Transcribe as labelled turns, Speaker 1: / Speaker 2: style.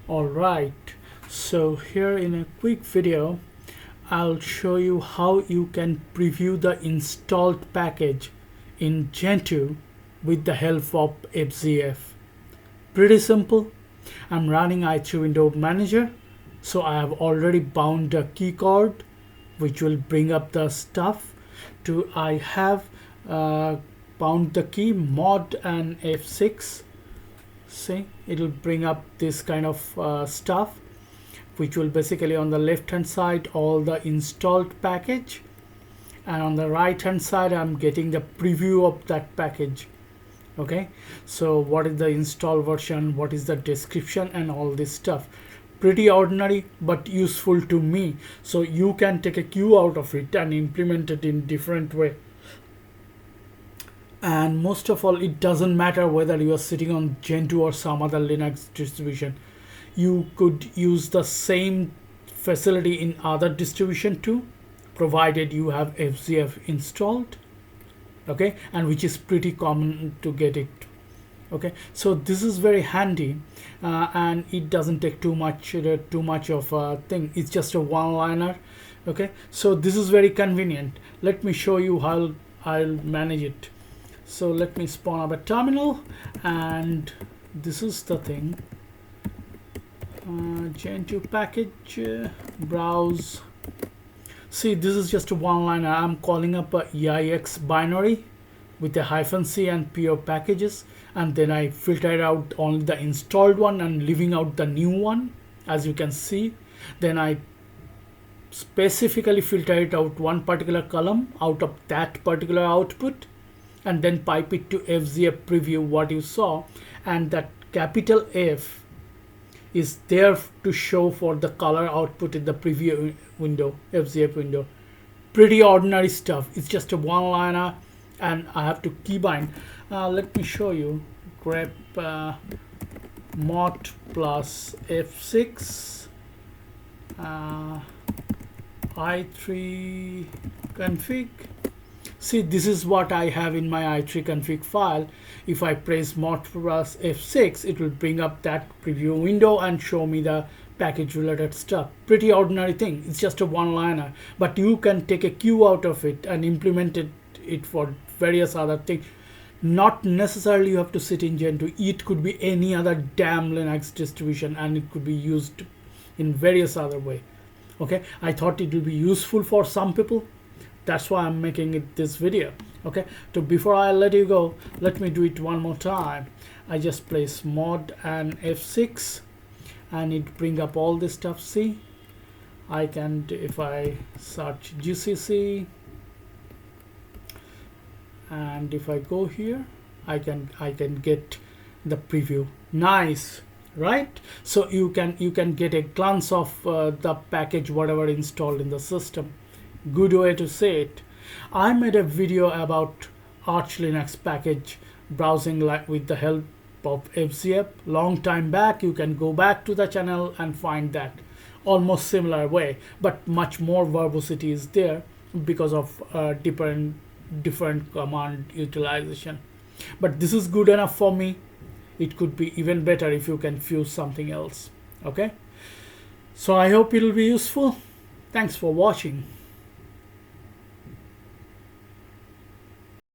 Speaker 1: Alright, so here in a quick video I'll show you how you can preview the installed package in Gentoo with the help of FZF. Pretty simple. I'm running i3 window manager, so I have already bound a keycard which will bring up the stuff. I have bound the key mod and F6. See, it will bring up this kind of stuff, which will basically on the left hand side all the installed package, and on the right hand side I'm getting the preview of that package. Okay, so what is the install version, what is the description, and all this stuff. Pretty ordinary but useful to me, so you can take a cue out of it and implement it in different way. And most of all, it doesn't matter whether you are sitting on Gentoo or some other Linux distribution. You could use the same facility in other distribution too, provided you have FZF installed. Okay, and which is pretty common to get it. Okay, so this is very handy, and it doesn't take too much of a thing. It's just a one-liner. Okay, so this is very convenient. Let me show you how I'll manage it. So let me spawn up a terminal, and this is the thing. Gentoo package, browse. See, this is just a one-liner. I'm calling up a EIX binary with a -c and pure packages, and then I filter out only the installed one and leaving out the new one, as you can see. Then I specifically filter it out one particular column out of that particular output, and then pipe it to FZF preview what you saw, and that capital F is there to show for the color output in the preview window, FZF window. Pretty ordinary stuff. It's just a one-liner, and I have to keybind. Let me show you. Grep mod plus F6 i3 config. See, this is what I have in my i3 config file. If I press mod plus F6, it will bring up that preview window and show me the package related stuff. Pretty ordinary thing. It's just a one-liner, but you can take a cue out of it and implement it for various other things. Not necessarily you have to sit in Gentoo. It could be any other damn Linux distribution, and it could be used in various other way. Okay, I thought it will be useful for some people. That's why I'm making it this video. Okay, so before I let you go, let me do it one more time. I just place mod and F6, and it bring up all this stuff. See, I can, if I search GCC, and if I go here, I can get the preview. Nice, right? So you can get a glance of the package whatever installed in the system. Good way to say it. I made a video about Arch Linux package browsing with the help of FZF long time back. You can go back to the channel and find that. Almost similar way, but much more verbosity is there because of different command utilization. But this is good enough for me. It could be even better if you can fuse something else. Okay, so I hope it will be useful. Thanks for watching.